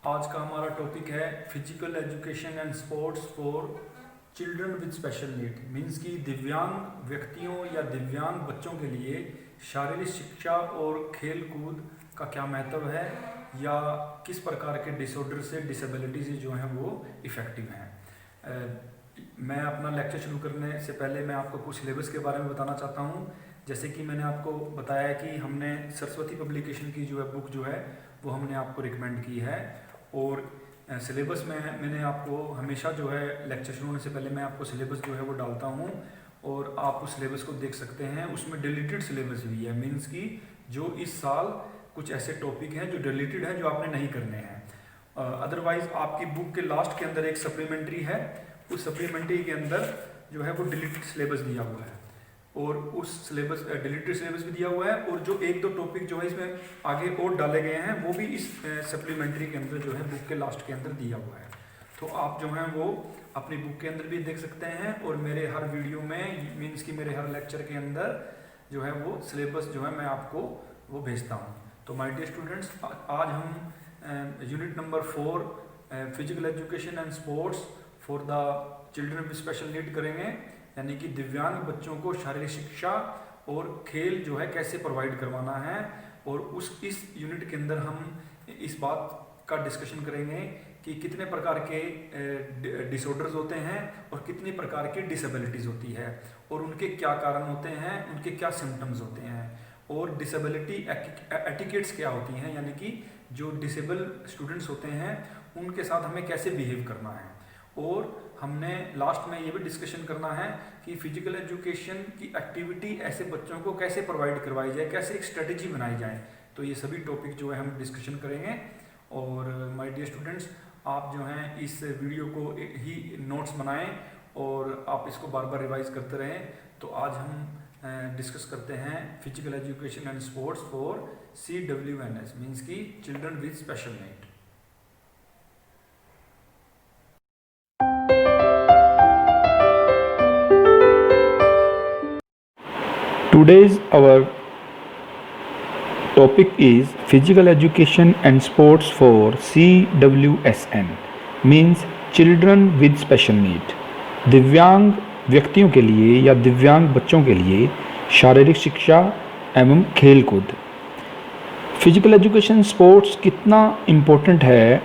आज का हमारा टॉपिक है physical education and sports for children with special need. Means कि दिव्यांग व्यक्तियों या दिव्यांग बच्चों के लिए शारीरिक शिक्षा और खेल कूद का क्या महत्व है या किस प्रकार के डिसऑर्डर से डिसेबिलिटी से जो हैं वो इफ़ेक्टिव हैं। मैं अपना लेक्चर शुरू करने से पहले मैं आपको कुछ सिलेबस के बारे में बताना चाहता हूँ। जैसे कि मैंने आपको बताया कि हमने सरस्वती पब्लिकेशन की जो है बुक जो है वो हमने आपको रिकमेंड की है, और सिलेबस में मैंने आपको हमेशा जो है लेक्चर शुरू होने से पहले मैं आपको सिलेबस जो है वो डालता हूँ और आप उस सिलेबस को देख सकते हैं। उसमें डिलीटेड सिलेबस भी है, मीन्स कि जो इस साल कुछ ऐसे टॉपिक हैं जो डिलीटेड हैं जो आपने नहीं करने हैं। अदरवाइज आपकी बुक के लास्ट के अंदर एक सप्लीमेंट्री है, उस सप्लीमेंट्री के अंदर जो है वो डिलीटेड सिलेबस दिया हुआ है और उस सिलेबस डिलीटेड सिलेबस भी दिया हुआ है, और जो एक दो टॉपिक जो है इसमें आगे और डाले गए हैं वो भी इस सप्लीमेंट्री के अंदर जो है बुक के लास्ट के अंदर दिया हुआ है। तो आप जो हैं वो अपनी बुक के अंदर भी देख सकते हैं और मेरे हर वीडियो में मीन्स कि मेरे हर लेक्चर के अंदर जो है वो सिलेबस जो है मैं आपको वो भेजता हूँ। तो माय डियर स्टूडेंट्स, आज हम unit number 4 physical education and sports for the children with special need करेंगे, यानी कि दिव्यांग बच्चों को शारीरिक शिक्षा और खेल जो है कैसे प्रोवाइड करवाना है। और इस यूनिट के अंदर हम इस बात का डिस्कशन करेंगे कि कितने प्रकार के डिसऑर्डर्स होते हैं और कितनी प्रकार की डिसेबिलिटीज़ होती है और उनके क्या कारण होते हैं, उनके क्या सिम्टम्स होते हैं, और डिसेबिलिटी एटिकेट्स क्या होती हैं, यानी कि जो डिसेबल स्टूडेंट्स होते हैं उनके साथ हमें कैसे बिहेव करना है। और हमने लास्ट में ये भी डिस्कशन करना है कि फिजिकल एजुकेशन की एक्टिविटी ऐसे बच्चों को कैसे प्रोवाइड करवाई जाए, कैसे एक स्ट्रेटेजी बनाई जाए। तो ये सभी टॉपिक जो है हम डिस्कशन करेंगे। और माय डियर स्टूडेंट्स, आप जो हैं इस वीडियो को ही नोट्स बनाएं और आप इसको बार बार रिवाइज करते रहें। तो आज हम डिस्कस करते हैं physical education and sports for CWNS, means की children with special need. Today's our topic is physical education and sports for CWSN, means children with special need। दिव्यांग व्यक्तियों के लिए या दिव्यांग बच्चों के लिए शारीरिक शिक्षा एवं खेल कूद। फिजिकल एजुकेशन स्पोर्ट्स कितना इम्पोर्टेंट है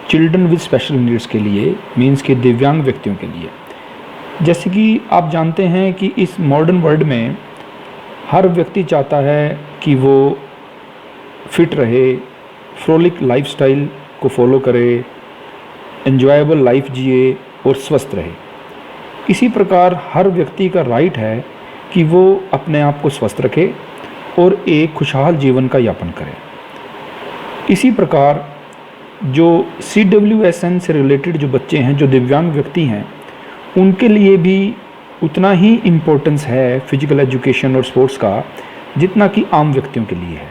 चिल्ड्रन विद स्पेशल नीड्स के लिए, मीन्स के दिव्यांग व्यक्तियों के लिए। जैसे कि आप जानते हैं कि इस मॉडर्न वर्ल्ड में हर व्यक्ति चाहता है कि वो फिट रहे, फ्रोलिक लाइफस्टाइल को फॉलो करे, एंजॉयबल लाइफ जिए और स्वस्थ रहे। इसी प्रकार हर व्यक्ति का राइट है कि वो अपने आप को स्वस्थ रखे और एक खुशहाल जीवन का यापन करे। इसी प्रकार जो CWSN से रिलेटेड जो बच्चे हैं, जो दिव्यांग व्यक्ति हैं, उनके लिए भी उतना ही इम्पोर्टेंस है फिजिकल एजुकेशन और स्पोर्ट्स का जितना कि आम व्यक्तियों के लिए है।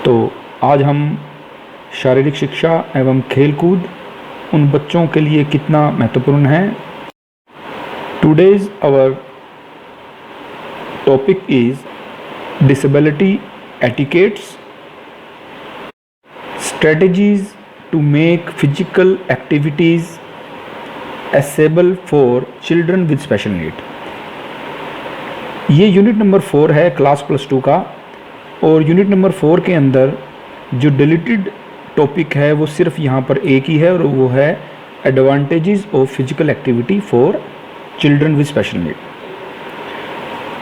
तो आज हम शारीरिक शिक्षा एवं खेल कूद उन बच्चों के लिए कितना महत्वपूर्ण है। Today's our topic is disability etiquettes, strategies to make physical activities accessible for children with special need. ये यूनिट नंबर 4 है क्लास +2 का, और यूनिट नंबर 4 के अंदर जो डिलीटेड टॉपिक है वो सिर्फ यहाँ पर एक ही है, और वो है advantages of physical activity for children with special need.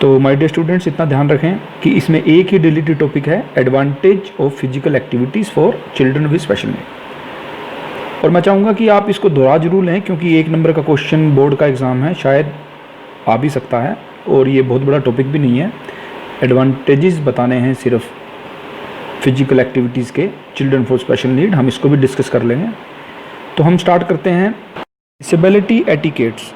तो माय डियर स्टूडेंट्स, इतना ध्यान रखें कि इसमें एक ही डिलीटेड टॉपिक है, advantage of physical activities for children with special need. और मैं चाहूँगा कि आप इसको दोहरा जरूर लें, क्योंकि 1 नंबर का क्वेश्चन बोर्ड का एग्ज़ाम है, शायद आ भी सकता है, और ये बहुत बड़ा टॉपिक भी नहीं है। एडवांटेजेस बताने हैं सिर्फ फिजिकल एक्टिविटीज़ के चिल्ड्रन फॉर स्पेशल नीड, हम इसको भी डिस्कस कर लेंगे। तो हम स्टार्ट करते हैं। Disability etiquettes.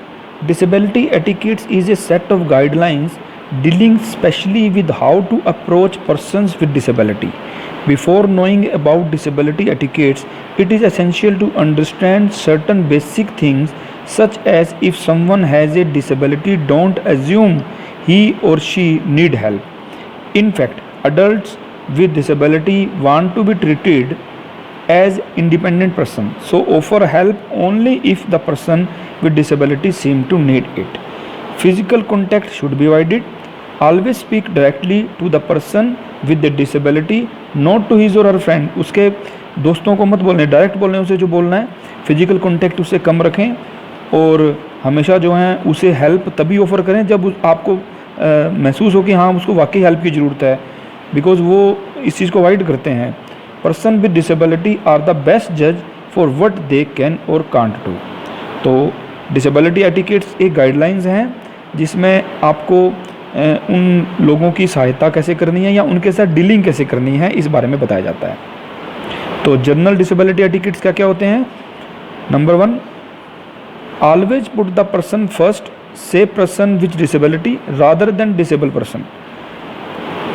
Disability etiquettes is a set of guidelines dealing specially with how to approach persons with disability. Before knowing about disability etiquettes, it is essential to understand certain basic things, such as if someone has a disability, don't assume he or she need help. In fact, adults with disability want to be treated as independent person, so offer help only if the person with disability seem to need it. Physical contact should be avoided. Always speak directly to the person with the disability, not to his or her friend. उसके दोस्तों को मत बोलने, direct बोलने उसे जो बोलना है. फिजिकल कॉन्टैक्ट उससे कम रखें और हमेशा जो है उसे हेल्प तभी ऑफ़र करें जब आपको महसूस हो कि हाँ उसको वाकई हेल्प की ज़रूरत है, बिकॉज़ वो इस चीज़ को अवॉइड करते हैं. Person with disability are the best जज for what they can or can't do. तो डिसेबिलिटी एटिकेट्स एक गाइडलाइंस हैं जिसमें आपको उन लोगों की सहायता कैसे करनी है या उनके साथ डीलिंग कैसे करनी है इस बारे में बताया जाता है. तो जनरल डिसेबिलिटी एटिकेट्स क्या क्या होते हैं? Number 1, always put the person first, say person with disability rather than disable person.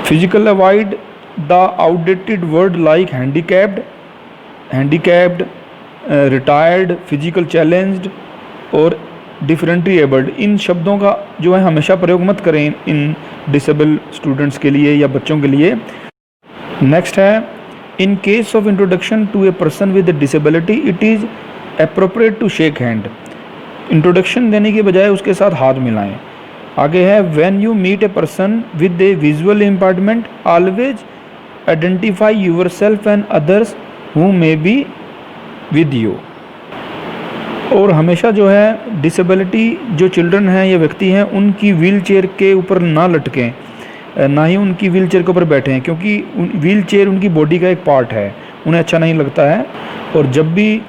Physical avoid the outdated word like handicapped, retired, physical challenged और डिफरेंटली एबल्ड. इन शब्दों का जो है हमेशा प्रयोग मत करें इन डिसेबल स्टूडेंट्स के लिए या बच्चों के लिए. नेक्स्ट है, in case of introduction to a person with disability it is appropriate to shake hand. Introduction देने के बजाय उसके साथ हाथ मिलाएं. आगे है, when you meet a person with a visual impairment always identify yourself and others who may be with you. और हमेशा जो है डिसेबिलिटी जो चिल्ड्रन हैं या व्यक्ति हैं उनकी व्हील चेयर के ऊपर ना लटकें, ना ही उनकी व्हील चेयर के ऊपर बैठें, क्योंकि व्हील चेयर उनकी बॉडी का एक पार्ट है, उन्हें अच्छा नहीं लगता है. और जब भी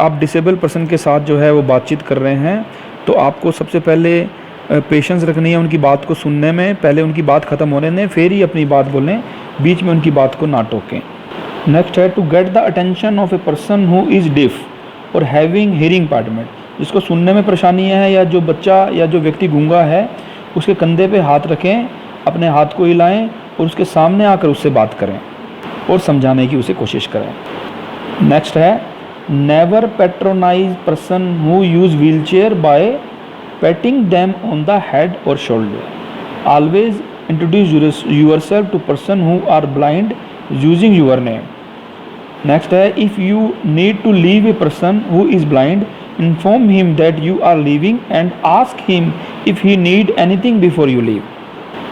आप डिसेबल पर्सन के साथ जो है वो बातचीत कर रहे हैं तो आपको सबसे पहले पेशेंस रखनी है उनकी बात को सुनने में. पहले उनकी बात ख़त्म होने दें फिर ही अपनी बात बोलें, बीच में उनकी बात को ना टोकें. नेक्स्ट है, to get the attention of a person who is deaf or having hearing impairment. जिसको सुनने में परेशानी है या जो बच्चा या जो व्यक्ति गूंगा है उसके कंधे पे हाथ रखें, अपने हाथ को हिलाएं और उसके सामने आकर उससे बात करें और समझाने की उसे कोशिश करें. नेक्स्ट है, never patronize person who use wheelchair by patting them on the head or shoulder. Always introduce yourself to person who are blind using your name. Next है, if you need to leave a person who is blind inform him that you are leaving and ask him if he need anything before you leave.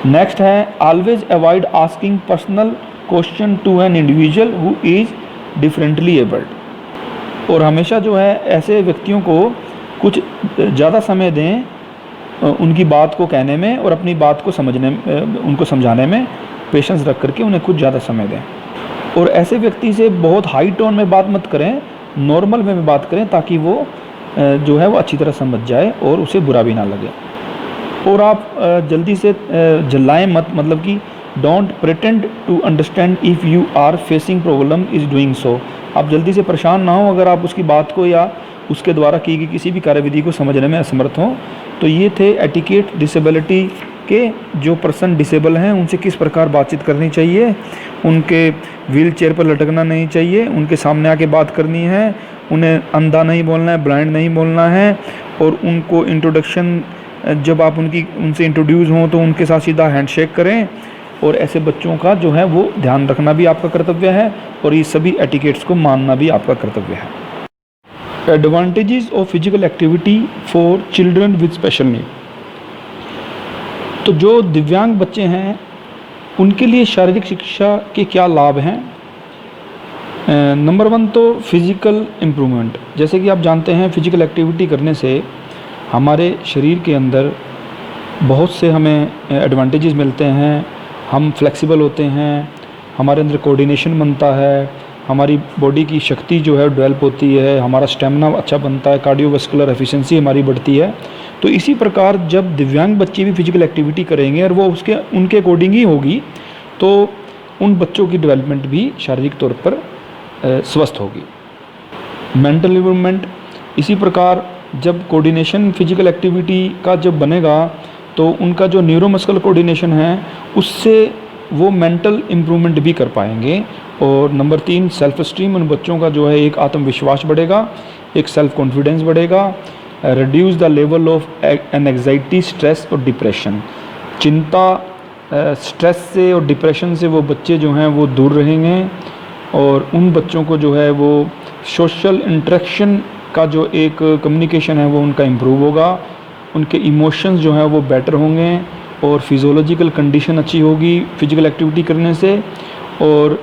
Next है, always avoid asking personal question to an individual who is differently abled. और हमेशा जो है ऐसे व्यक्तियों को कुछ ज़्यादा समय दें उनकी बात को कहने में और अपनी बात को समझने उनको समझाने में पेशेंस रख करके उन्हें कुछ ज़्यादा समय दें. और ऐसे व्यक्ति से बहुत हाई टोन में बात मत करें, नॉर्मल में बात करें ताकि वो जो है वो अच्छी तरह समझ जाए और उसे बुरा भी ना लगे. और आप जल्दी से जल्लाएं मत, मतलब कि don't pretend to understand if you are facing problem is doing so. आप जल्दी से परेशान ना हो अगर आप उसकी बात को या उसके द्वारा की गई किसी भी कार्यविधि को समझने में असमर्थ हों. तो ये थे एटिकेट डिसेबिलिटी के. जो पर्सन डिसेबल हैं उनसे किस प्रकार बातचीत करनी चाहिए, उनके व्हील चेयर पर लटकना नहीं चाहिए, उनके सामने आके बात करनी है, उन्हें अंधा नहीं बोलना है, ब्लाइंड नहीं बोलना है. और उनको इंट्रोडक्शन जब आप उनसे इंट्रोड्यूस हों तो उनके साथ सीधा हैंडशेक करें. और ऐसे बच्चों का जो है वो ध्यान रखना भी आपका कर्तव्य है और ये सभी एटिकेट्स को मानना भी आपका कर्तव्य है. Advantages of physical activity for children with special need. तो जो दिव्यांग बच्चे हैं उनके लिए शारीरिक शिक्षा के क्या लाभ हैं? नंबर 1 तो फिज़िकल इम्प्रूवमेंट. जैसे कि आप जानते हैं फिजिकल एक्टिविटी करने से हमारे शरीर के अंदर बहुत से हमें एडवांटेजेस मिलते हैं. हम फ्लेक्सिबल होते हैं, हमारे अंदर कोऑर्डिनेशन बनता है, हमारी बॉडी की शक्ति जो है डेवलप होती है, हमारा स्टेमिना अच्छा बनता है, कार्डियोवास्कुलर एफिशिएंसी हमारी बढ़ती है. तो इसी प्रकार जब दिव्यांग बच्चे भी फिजिकल एक्टिविटी करेंगे और वो उनके अकॉर्डिंग ही होगी तो उन बच्चों की डेवलपमेंट भी शारीरिक तौर पर स्वस्थ होगी. Mental improvement. इसी प्रकार जब कोऑर्डिनेशन फिजिकल एक्टिविटी का जब बनेगा तो उनका जो न्यूरोमस्कुलर कोऑर्डिनेशन है उससे वो मेंटल इम्प्रूवमेंट भी कर पाएंगे. और नंबर 3 सेल्फ स्टीम. उन बच्चों का जो है एक आत्मविश्वास बढ़ेगा, एक सेल्फ कॉन्फिडेंस बढ़ेगा. Reduce the level of anxiety, stress और डिप्रेशन. चिंता, स्ट्रेस से और डिप्रेशन से वो बच्चे जो हैं वो दूर रहेंगे. और उन बच्चों को जो है वो सोशल इंटरेक्शन का जो एक कम्युनिकेशन है वो उनका इम्प्रूव होगा, उनके इमोशंस जो हैं वो बेटर होंगे और फिज़ोलॉजिकल कंडीशन अच्छी होगी फ़िज़िकल एक्टिविटी करने से। और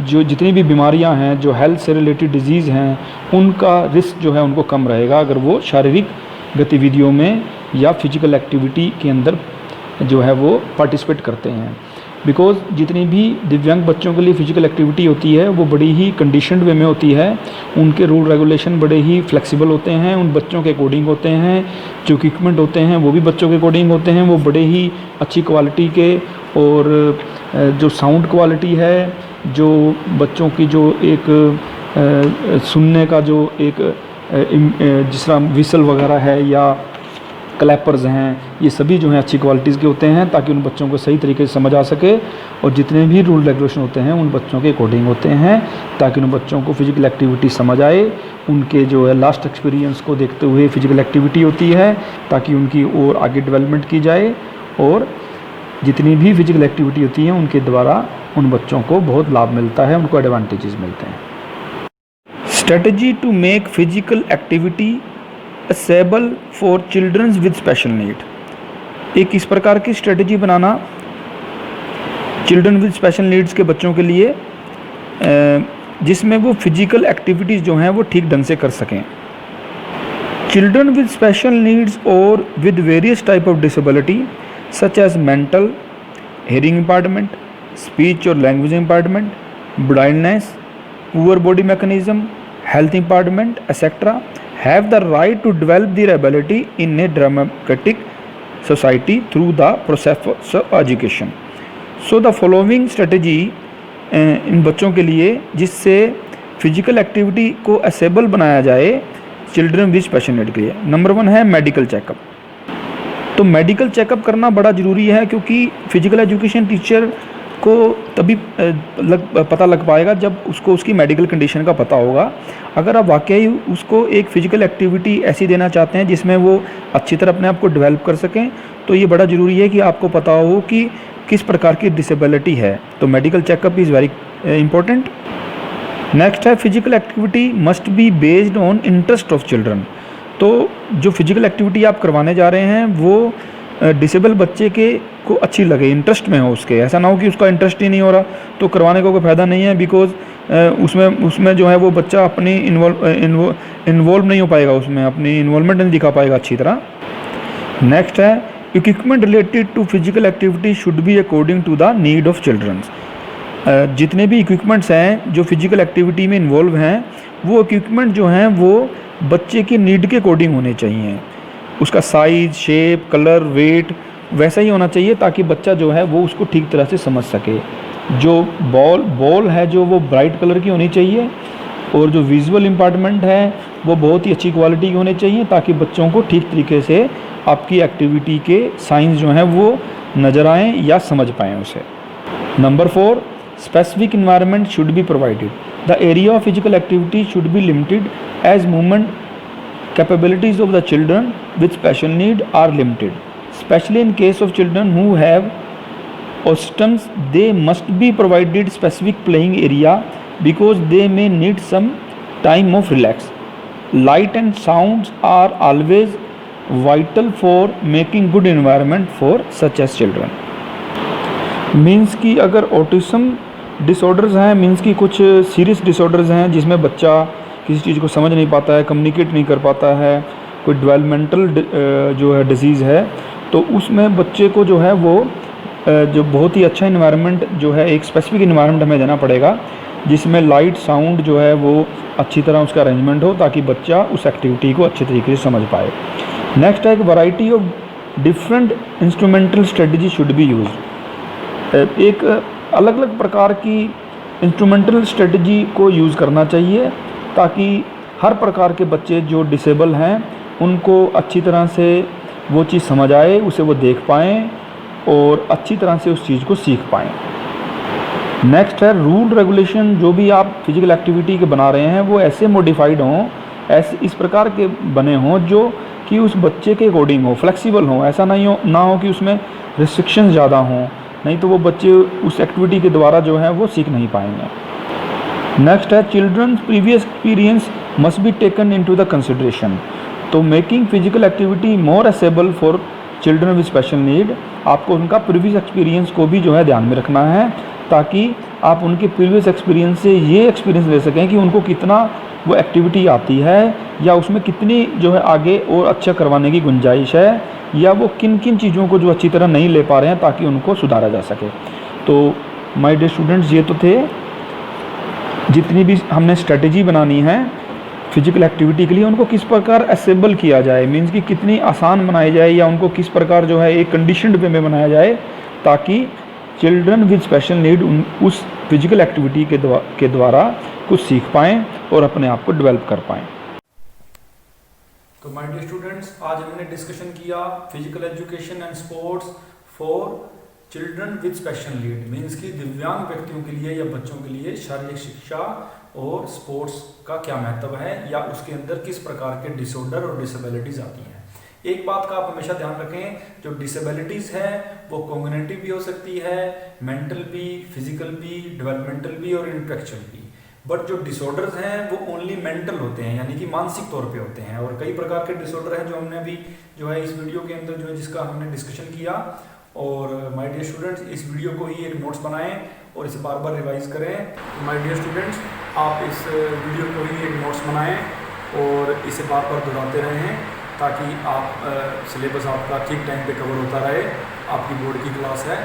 जो जितनी भी बीमारियां हैं, जो हेल्थ से रिलेटेड डिजीज़ हैं, उनका रिस्क जो है उनको कम रहेगा अगर वो शारीरिक गतिविधियों में या फिज़िकल एक्टिविटी के अंदर जो है वो पार्टिसिपेट करते हैं। बिकॉज़ जितनी भी दिव्यांग बच्चों के लिए फ़िज़िकल एक्टिविटी होती है वो बड़ी ही कंडीशनड वे में होती है, उनके रूल रेगुलेशन बड़े ही फ्लेक्सिबल होते हैं, उन बच्चों के अकॉर्डिंग होते हैं, जो इक्विपमेंट होते हैं वो भी बच्चों के अकॉर्डिंग होते हैं, वो बड़े ही अच्छी क्वालिटी के। और जो साउंड क्वालिटी है, जो बच्चों की जो एक सुनने का जो एक जिस तरह विसल वगैरह है या क्लैपर्स हैं, ये सभी जो हैं अच्छी क्वालिटीज़ के होते हैं ताकि उन बच्चों को सही तरीके से समझ आ सके। और जितने भी रूल रेगुलेशन होते हैं उन बच्चों के अकॉर्डिंग होते हैं ताकि उन बच्चों को फ़िज़िकल एक्टिविटी समझ आए। उनके जो है लास्ट एक्सपीरियंस को देखते हुए फ़िज़िकल एक्टिविटी होती है ताकि उनकी और आगे डेवलपमेंट की जाए। और जितनी भी फ़िज़िकल एक्टिविटी होती है उनके द्वारा उन बच्चों को बहुत लाभ मिलता है, उनको एडवांटेजेस मिलते हैं। Strategy to make physical activity accessible for childrens with special need. एक इस प्रकार की स्ट्रेटजी बनाना चिल्ड्रन विद स्पेशल नीड्स के बच्चों के लिए जिसमें वो फिजिकल एक्टिविटीज़ जो हैं वो ठीक ढंग से कर सकें। चिल्ड्रन विद स्पेशल नीड्स और with various type of disability such as mental, hearing impairment, speech और language impairment, blindness, poor body mechanism, health impairment etcetera have the right to develop their ability in a democratic society through the process of education. So the following strategy इन बच्चों के लिए जिससे physical activity को असेबल बनाया जाए children with special need के लिए। Number 1 है मेडिकल चेकअप। तो मेडिकल चेकअप करना बड़ा ज़रूरी है क्योंकि फिजिकल एजुकेशन टीचर को तभी पता लग पाएगा जब उसको उसकी मेडिकल कंडीशन का पता होगा। अगर आप वाकई उसको एक फ़िज़िकल एक्टिविटी ऐसी देना चाहते हैं जिसमें वो अच्छी तरह अपने आप को डेवलप कर सकें तो ये बड़ा ज़रूरी है कि आपको पता हो कि किस प्रकार की डिसेबिलिटी है। तो medical checkup is very important. Next है physical activity must be based on interest of children. तो जो फिजिकल एक्टिविटी आप करवाने जा रहे हैं वो डिसेबल बच्चे के को अच्छी लगे, इंटरेस्ट में हो उसके। ऐसा ना हो कि उसका इंटरेस्ट ही नहीं हो रहा तो करवाने का कोई फ़ायदा नहीं है, बिकॉज उसमें जो है वो बच्चा अपनी इन्वॉल्व नहीं हो पाएगा, उसमें अपनी इन्वॉल्वमेंट नहीं दिखा पाएगा अच्छी तरह। नेक्स्ट है equipment related to physical activity should be according to the need of childrens. जितने भी इक्विपमेंट्स हैं जो फिजिकल एक्टिविटी में इन्वॉल्व हैं वो इक्विपमेंट जो हैं वो बच्चे की नीड के अकॉर्डिंग होने चाहिए। उसका साइज़, शेप, कलर, वेट वैसा ही होना चाहिए ताकि बच्चा जो है वो उसको ठीक तरह से समझ सके। जो बॉल है जो वो ब्राइट कलर की होनी चाहिए और जो विजुअल इम्पार्टमेंट है वो बहुत ही अच्छी क्वालिटी की होने चाहिए ताकि बच्चों को ठीक तरीके से आपकी एक्टिविटी के साइंस जो हैं वो नज़र आएँ या समझ पाएँ उसे। Number 4 specific environment should be provided. The area of physical activity should be limited as movement capabilities of the children with special need are limited, especially in case of children who have autism. They must be provided specific playing area because they may need some time of relax. Light and sounds are always vital for making good environment for such as children. Means कि अगर autism disorders हैं, means कि कुछ serious disorders हैं जिसमें बच्चा किसी चीज़ को समझ नहीं पाता है, कम्युनिकेट नहीं कर पाता है, कोई डेवलपमेंटल जो है डिजीज़ है, तो उसमें बच्चे को जो है वो जो बहुत ही अच्छा इन्वायरमेंट जो है एक स्पेसिफिक इन्वायरमेंट हमें देना पड़ेगा जिसमें लाइट, साउंड जो है वो अच्छी तरह उसका अरेंजमेंट हो ताकि बच्चा उस एक्टिविटी को अच्छे तरीके से समझ पाए। नेक्स्ट है एक variety of different instrumental strategy should be use. एक अलग अलग प्रकार की इंस्ट्रूमेंटल स्ट्रेटजी को यूज़ करना चाहिए ताकि हर प्रकार के बच्चे जो डिसेबल हैं उनको अच्छी तरह से वो चीज़ समझ आए, उसे वो देख पाएँ और अच्छी तरह से उस चीज़ को सीख पाएँ। नेक्स्ट है रूल रेगुलेशन। जो भी आप फिजिकल एक्टिविटी के बना रहे हैं वो ऐसे मॉडिफाइड हों, ऐसे इस प्रकार के बने हों जो कि उस बच्चे के अकॉर्डिंग हो, फ्लेक्सिबल हों। ऐसा ना हो कि उसमें रिस्ट्रिक्शंस ज़्यादा हों, नहीं तो वो बच्चे उस एक्टिविटी के द्वारा जो है वो सीख नहीं पाएंगे। नेक्स्ट है children's previous experience must be taken into the consideration. तो making physical activity more accessible for children with special need, आपको उनका प्रीवियस एक्सपीरियंस को भी जो है ध्यान में रखना है, ताकि आप उनके प्रीवियस एक्सपीरियंस से ये एक्सपीरियंस ले सकें कि उनको कितना वो एक्टिविटी आती है, या उसमें कितनी जो है आगे और अच्छा करवाने की गुंजाइश है, या वो किन किन चीज़ों को जो अच्छी तरह नहीं ले पा रहे हैं ताकि उनको सुधारा जा सके। तो माय डियर स्टूडेंट्स, ये तो थे जितनी भी हमने स्ट्रेटजी बनानी है फिजिकल एक्टिविटी के लिए, उनको किस प्रकार असेबल किया जाए, मीन्स कि कितनी आसान बनाई जाए, या उनको किस प्रकार जो है एक कंडीशनड वे में बनाया जाए ताकि चिल्ड्रन विद स्पेशल नीड उस फिजिकल एक्टिविटी के द्वारा कुछ सीख पाएँ और अपने आप को डेवलप कर पाएँ। तो माय डियर स्टूडेंट्स, आज हमने डिस्कशन किया physical education and sports for children with special need, means कि दिव्यांग व्यक्तियों के लिए या बच्चों के लिए शारीरिक शिक्षा और स्पोर्ट्स का क्या महत्व है, या उसके अंदर किस प्रकार के डिसऑर्डर और डिसेबिलिटीज आती हैं। एक बात का आप हमेशा ध्यान रखें, जो डिसेबिलिटीज है वो कॉग्निटिव भी हो सकती है, मेंटल भी, फिजिकल भी, डेवलपमेंटल भी और इंटेलेक्चुअल भी। बट जो डिसऑर्डर्स हैं वो ओनली मेंटल होते हैं, यानी कि मानसिक तौर पे होते हैं। और कई प्रकार के डिसऑर्डर हैं जो हमने अभी जो है इस वीडियो के अंदर जो है जिसका हमने डिस्कशन किया। और माय डियर स्टूडेंट्स, इस वीडियो को ही एक नोट्स बनाएं और इसे बार बार रिवाइज करें। माय डियर स्टूडेंट्स, आप इस वीडियो को ही एक नोट्स बनाएं और इसे बार बार दोहराते रहें ताकि आप सिलेबस आपका ठीक टाइम पे कवर होता रहे। आपकी बोर्ड की क्लास है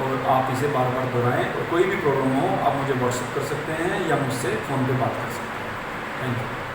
और आप इसे बार बार दोहराएं, और कोई भी प्रॉब्लम हो आप मुझे व्हाट्सएप कर सकते हैं या मुझसे फ़ोन पे बात कर सकते हैं। Thank you.